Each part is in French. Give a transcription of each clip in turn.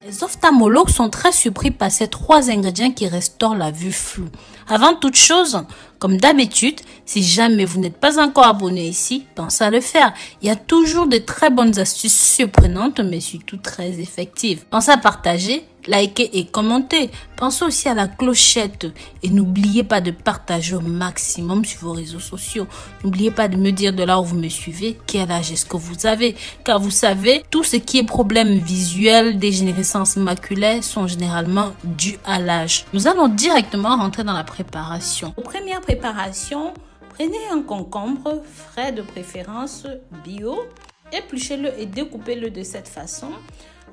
Les ophtalmologues sont très surpris par ces 3 ingrédients qui restaurent la vue floue. Avant toute chose, comme d'habitude, si jamais vous n'êtes pas encore abonné ici, pensez à le faire. Il y a toujours de très bonnes astuces surprenantes, mais surtout très effectives. Pensez à partager, liker et commenter. Pensez aussi à la clochette et n'oubliez pas de partager au maximum sur vos réseaux sociaux. N'oubliez pas de me dire de là où vous me suivez, quel âge est-ce que vous avez. Car vous savez, tout ce qui est problème visuel, dégénérescence maculaire sont généralement dus à l'âge. Nous allons directement rentrer dans la préparation. Pour première préparation, prenez un concombre frais de préférence bio, épluchez-le et découpez-le de cette façon.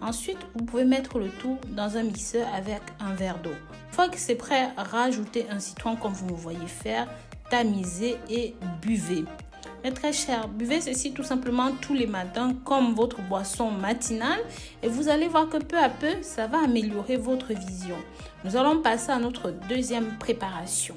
Ensuite, vous pouvez mettre le tout dans un mixeur avec un verre d'eau. Une fois que c'est prêt, rajoutez un citron comme vous me voyez faire, tamisez et buvez. Mais très cher, buvez ceci tout simplement tous les matins comme votre boisson matinale et vous allez voir que peu à peu, ça va améliorer votre vision. Nous allons passer à notre deuxième préparation.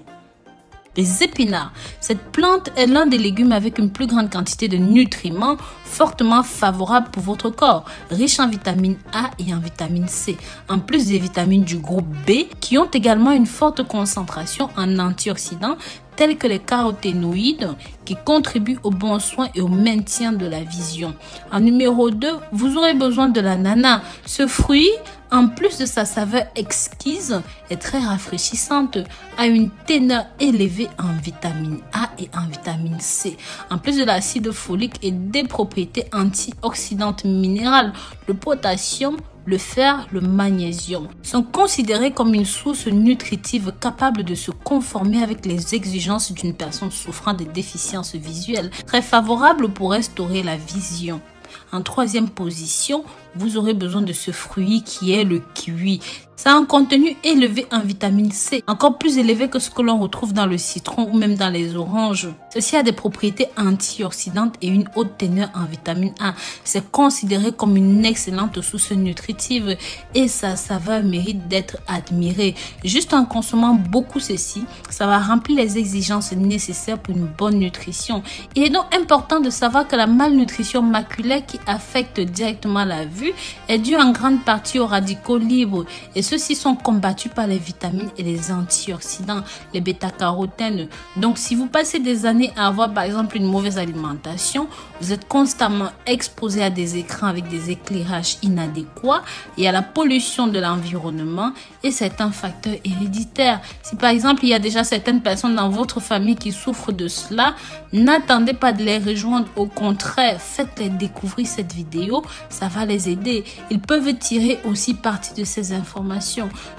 Les épinards. Cette plante est l'un des légumes avec une plus grande quantité de nutriments fortement favorables pour votre corps, riche en vitamine A et en vitamine C, en plus des vitamines du groupe B qui ont également une forte concentration en antioxydants tels que les caroténoïdes qui contribuent au bon soin et au maintien de la vision. En numéro 2, vous aurez besoin de l'ananas. Ce fruit, en plus de sa saveur exquise, est très rafraîchissante, a une teneur élevée en vitamine A et en vitamine C, en plus de l'acide folique et des propriétés antioxydantes minérales, le potassium, le fer, le magnésium sont considérés comme une source nutritive capable de se conformer avec les exigences d'une personne souffrant de déficiences visuelles, très favorable pour restaurer la vision. En troisième position, vous aurez besoin de ce fruit qui est le kiwi. Ça a un contenu élevé en vitamine C, encore plus élevé que ce que l'on retrouve dans le citron ou même dans les oranges. Ceci a des propriétés antioxydantes et une haute teneur en vitamine A. C'est considéré comme une excellente source nutritive et sa saveur mérite d'être admirée. Juste en consommant beaucoup ceci, ça va remplir les exigences nécessaires pour une bonne nutrition. Il est donc important de savoir que la malnutrition maculaire qui affecte directement la vue est due en grande partie aux radicaux libres et ceux-ci sont combattus par les vitamines et les antioxydants, les bêta-carotènes. Donc, si vous passez des années à avoir par exemple une mauvaise alimentation, vous êtes constamment exposé à des écrans avec des éclairages inadéquats et à la pollution de l'environnement et c'est un facteur héréditaire. Si par exemple, il y a déjà certaines personnes dans votre famille qui souffrent de cela, n'attendez pas de les rejoindre. Au contraire, faites-les découvrir cette vidéo, ça va les aider. Ils peuvent tirer aussi parti de ces informations.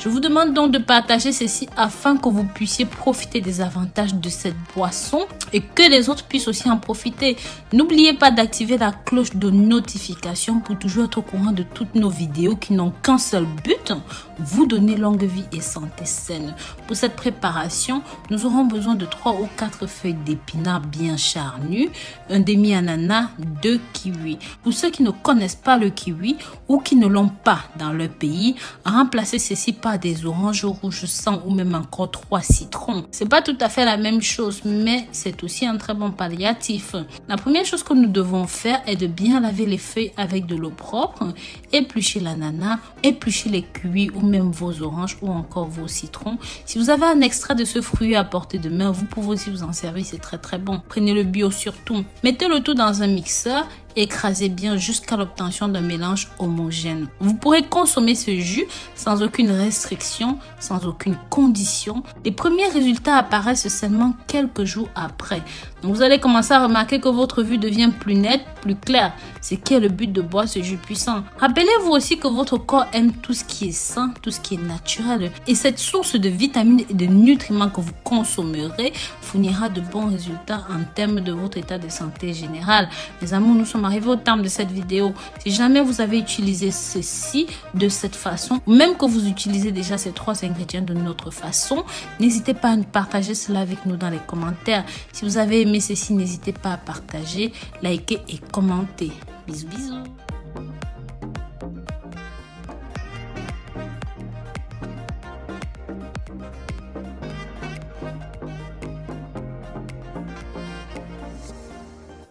Je vous demande donc de partager ceci afin que vous puissiez profiter des avantages de cette boisson et que les autres puissent aussi en profiter. N'oubliez pas d'activer la cloche de notification pour toujours être au courant de toutes nos vidéos qui n'ont qu'un seul but, vous donner longue vie et santé saine. Pour cette préparation, nous aurons besoin de 3 ou 4 feuilles d'épinards bien charnues, un demi-ananas, 2 kiwis. Pour ceux qui ne connaissent pas le kiwi ou qui ne l'ont pas dans leur pays, remplacez ceci par des oranges rouges sang ou même encore 3 citrons. C'est pas tout à fait la même chose, mais c'est aussi un très bon palliatif. La première chose que nous devons faire est de bien laver les feuilles avec de l'eau propre, éplucher l'ananas, éplucher les kiwis ou même vos oranges ou encore vos citrons. Si vous avez un extrait de ce fruit à portée de main, vous pouvez aussi vous en servir, c'est très très bon. Prenez le bio surtout. Mettez le tout dans un mixeur. Écrasez bien jusqu'à l'obtention d'un mélange homogène. Vous pourrez consommer ce jus sans aucune restriction, sans aucune condition. Les premiers résultats apparaissent seulement quelques jours après. Donc vous allez commencer à remarquer que votre vue devient plus nette, plus claire. C'est qui est le but de boire ce jus puissant. Rappelez-vous aussi que votre corps aime tout ce qui est sain, tout ce qui est naturel. Et cette source de vitamines et de nutriments que vous consommerez fournira de bons résultats en termes de votre état de santé général. Mes amours, nous sommes arrivés au terme de cette vidéo. Si jamais vous avez utilisé ceci de cette façon, ou même que vous utilisez déjà ces 3 ingrédients de notre façon, n'hésitez pas à partager cela avec nous dans les commentaires. Si vous avez aimé ceci, n'hésitez pas à partager, liker et commenter. Bisous, bisous.